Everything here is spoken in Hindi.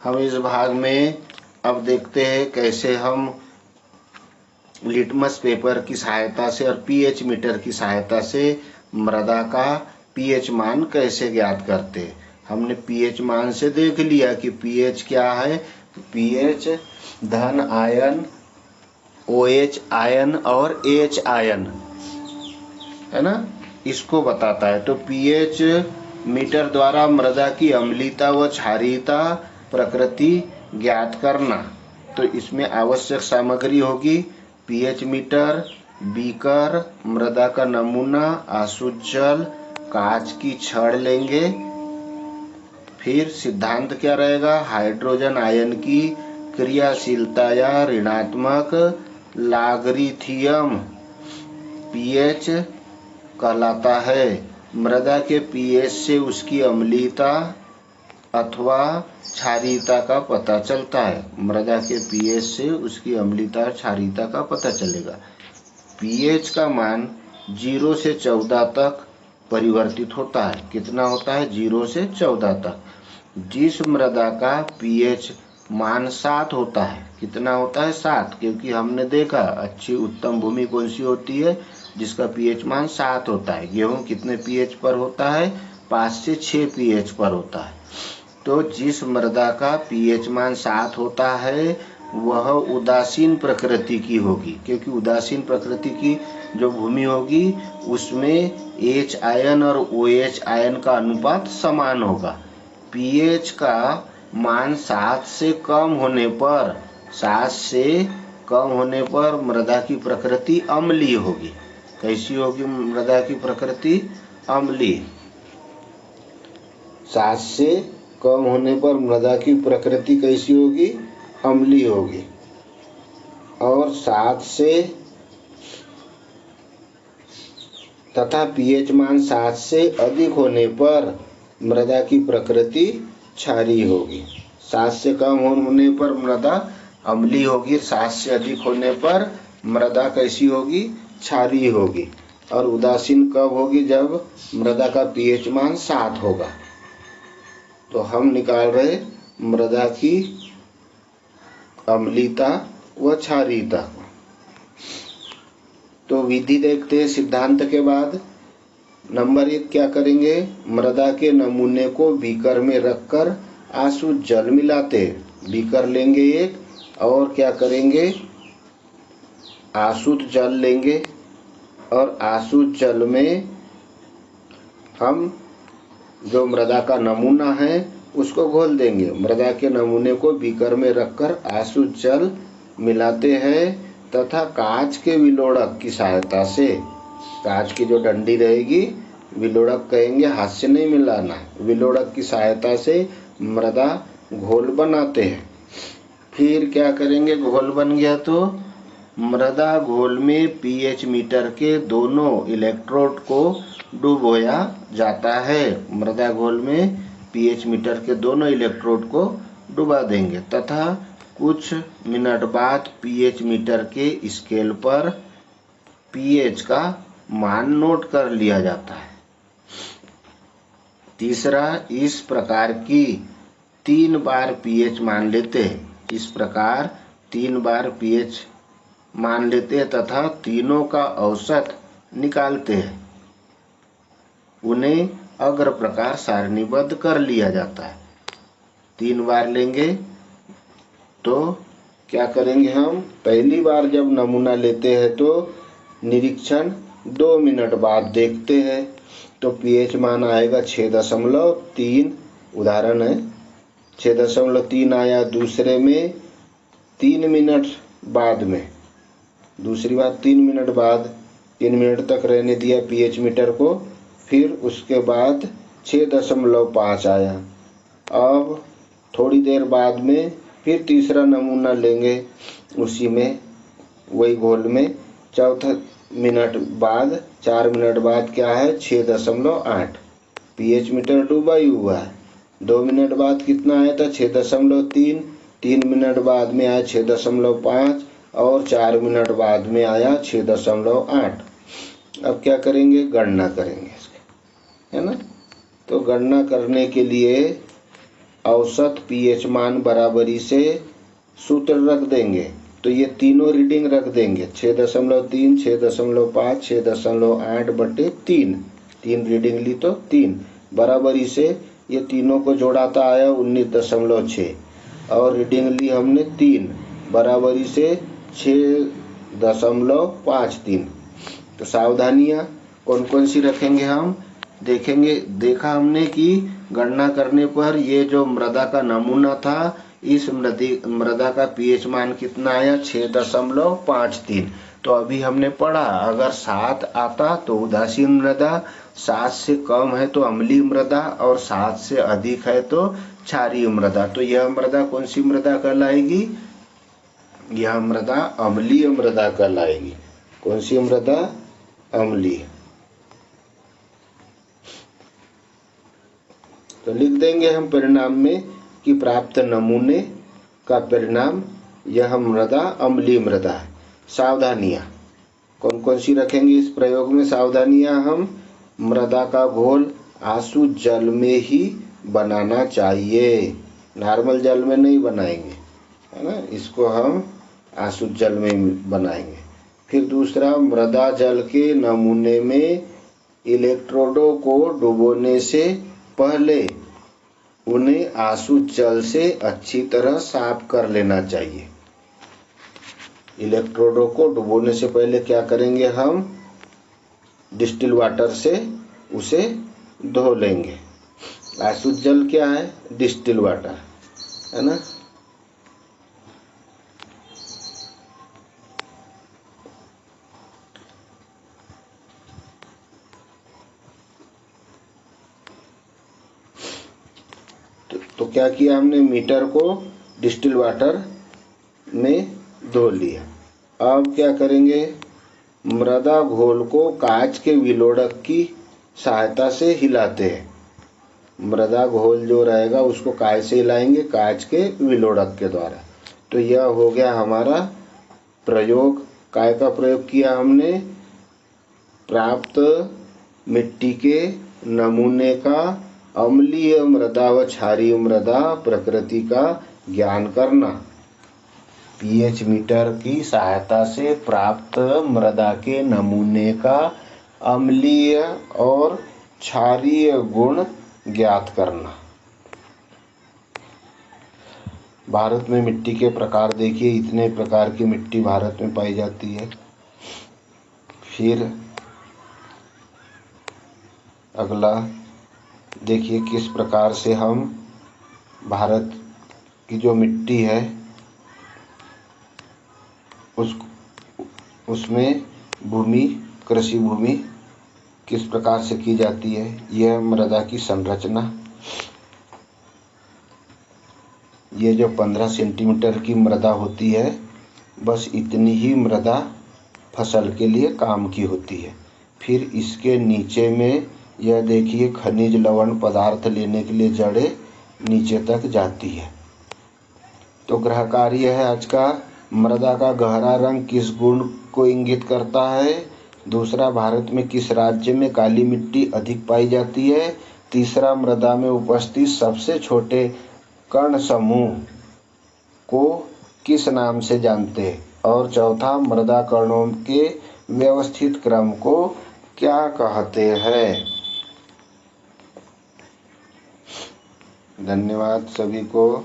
हम इस भाग में अब देखते हैं कैसे हम लिटमस पेपर की सहायता से और पीएच मीटर की सहायता से मृदा का पीएच मान कैसे ज्ञात करते हैं। हमने पीएच मान से देख लिया कि पीएच क्या है। पीएच धन आयन, ओएच आयन और एच आयन है ना, इसको बताता है। तो पीएच मीटर द्वारा मृदा की अम्लीयता व क्षारीयता प्रकृति ज्ञात करना। तो इसमें आवश्यक सामग्री होगी पीएच मीटर, बीकर, मृदा का नमूना, आसुत जल, कांच की छड़ लेंगे। फिर सिद्धांत क्या रहेगा, हाइड्रोजन आयन की क्रियाशीलता या ऋणात्मक लॉगरिथम पीएच कहलाता है। मृदा के पीएच से उसकी अम्लीयता अथवा क्षारीयता का पता चलता है। मृदा के पीएच से उसकी अम्लीयता और क्षारीयता का पता चलेगा। पीएच का मान 0 से 14 तक परिवर्तित होता है। कितना होता है? 0 से 14 तक। जिस मृदा का पीएच मान 7 होता है, कितना होता है? 7, क्योंकि हमने देखा अच्छी उत्तम भूमि कौन सी होती है जिसका पीएच मान 7 होता है। गेहूं कितने पीएच पर होता है? 5 से 6 पीएच पर होता है। तो जिस मृदा का पीएच मान 7 होता है वह उदासीन प्रकृति की होगी, क्योंकि उदासीन प्रकृति की जो भूमि होगी उसमें एच आयन और ओएच आयन का अनुपात समान होगा। पीएच का मान 7 से कम होने पर मृदा की प्रकृति अम्लीय होगी। कैसी होगी मृदा की प्रकृति? अम्लीय। 7 से कम होने पर मृदा की प्रकृति कैसी होगी? अम्लीय होगी। और 7 से तथा पीएच मान 7 से अधिक होने पर मृदा की प्रकृति क्षारीय होगी। 7 से कम होने पर मृदा अम्लीय होगी, 7 से अधिक होने पर मृदा कैसी होगी? क्षारीय होगी। और उदासीन कब होगी? जब मृदा का पीएच मान 7 होगा। तो हम निकाल रहे मृदा की अम्लीयता व क्षारीयता। तो विधि देखते हैं सिद्धांत के बाद। नंबर 1 क्या करेंगे? मृदा के नमूने को बीकर में रखकर आसुत जल मिलाते हैं। बीकर लेंगे एक और क्या करेंगे? आसुत जल लेंगे और आसुत जल में हम जो मृदा का नमूना है उसको घोल देंगे। मृदा के नमूने को बीकर में रखकर आसुत जल मिलाते हैं तथा कांच के विलोड़क की सहायता से, कांच की जो डंडी रहेगी, विलोड़क कहेंगे, हाथ से नहीं मिलाना, विलोड़क की सहायता से मृदा घोल बनाते हैं। फिर क्या करेंगे? घोल बन गया तो मृदा घोल में पीएच मीटर के दोनों इलेक्ट्रोड को डुबोया जाता है। मृदा घोल में पीएच मीटर के दोनों इलेक्ट्रोड को डुबा देंगे तथा कुछ मिनट बाद पीएच मीटर के स्केल पर पीएच का मान नोट कर लिया जाता है। तीसरा, इस प्रकार की 3 बार पीएच मान लेते हैं। इस प्रकार 3 बार पीएच मान लेते हैं तथा तीनों का औसत निकालते हैं। उन्हें अग्र प्रकार सारणीबद्ध कर लिया जाता है। 3 बार लेंगे तो क्या करेंगे? हम पहली बार जब नमूना लेते हैं तो निरीक्षण 2 मिनट बाद देखते हैं तो पीएच मान आएगा 6.3। उदाहरण है 6.3 आया। दूसरे में 3 मिनट बाद में, दूसरी बार 3 मिनट बाद, 3 मिनट तक रहने दिया पीएच मीटर को। फिर उसके बाद 6.5 आया। अब थोड़ी देर बाद में फिर तीसरा नमूना लेंगे, उसी में वही घोल में। चौथा मिनट बाद, 4 मिनट बाद क्या है? 6.8। पीएच मीटर डूबा ही हुआ है। 2 मिनट बाद कितना आया था? 6.3। 3 मिनट बाद में आया 6.5 और 4 मिनट बाद में आया 6.8। अब क्या करेंगे? गणना करेंगे इसके, है ना। तो गणना करने के लिए औसत पीएच मान बराबरी से सूत्र रख देंगे। तो ये तीनों रीडिंग रख देंगे 6.3, 6.5, 6.8/3। 3 रीडिंग ली तो 3 बराबरी से ये तीनों को जोड़ाता आया 19.6 और रीडिंग ली हमने 3 बराबरी से 6.53। तो सावधानियां कौन कौन सी रखेंगे हम देखेंगे। देखा हमने कि गणना करने पर ये जो मृदा का नमूना था इस मृदा का पीएच मान कितना आया 6.53। तो अभी हमने पढ़ा अगर 7 आता तो उदासीन मृदा, 7 से कम है तो अम्लीय मृदा और 7 से अधिक है तो क्षारीय मृदा। तो यह मृदा कौन सी मृदा कहलाएगी? यह मृदा अम्लीय मृदा कहलाएगी। कौन सी मृदा? अम्लीय। तो लिख देंगे हम परिणाम में कि प्राप्त नमूने का परिणाम यह मृदा अम्लीय मृदा है। सावधानियां कौन कौन सी रखेंगे इस प्रयोग में? सावधानियां हम मृदा का घोल आसु जल में ही बनाना चाहिए, नॉर्मल जल में नहीं बनाएंगे, है ना। इसको हम आसु जल में बनाएंगे। फिर दूसरा, मृदा जल के नमूने में इलेक्ट्रोडों को डुबोने से पहले उन्हें आसु जल से अच्छी तरह साफ कर लेना चाहिए। इलेक्ट्रोडों को डुबोने से पहले क्या करेंगे हम? डिस्टिल वाटर से उसे धो लेंगे। आसु जल क्या है? डिस्टिल वाटर, है ना। तो क्या किया हमने? मीटर को डिस्टिल वाटर में धो लिया। अब क्या करेंगे? मृदा घोल को कांच के विलोड़क की सहायता से हिलाते हैं। मृदा घोल जो रहेगा उसको काय से हिलाएंगे? कांच के विलोड़क के द्वारा। तो यह हो गया हमारा प्रयोग। काय का प्रयोग किया हमने? प्राप्त मिट्टी के नमूने का अम्लीय मृदा व क्षारीय मृदा प्रकृति का ज्ञान करना। पीएच मीटर की सहायता से प्राप्त मृदा के नमूने का अम्लीय और क्षारीय गुण ज्ञात करना। भारत में मिट्टी के प्रकार देखिए, इतने प्रकार की मिट्टी भारत में पाई जाती है। फिर अगला देखिए किस प्रकार से हम भारत की जो मिट्टी है उसमें भूमि, कृषि भूमि किस प्रकार से की जाती है। यह मृदा की संरचना, ये जो 15 सेंटीमीटर की मृदा होती है बस इतनी ही मृदा फसल के लिए काम की होती है। फिर इसके नीचे में यह देखिए खनिज लवण पदार्थ लेने के लिए जड़ें नीचे तक जाती है। तो ग्रह कार्य है आज का, मृदा का गहरा रंग किस गुण को इंगित करता है। दूसरा, भारत में किस राज्य में काली मिट्टी अधिक पाई जाती है। तीसरा, मृदा में उपस्थित सबसे छोटे कण समूह को किस नाम से जानते हैं। और चौथा, मृदा कणों के व्यवस्थित क्रम को क्या कहते हैं। धन्यवाद सभी को।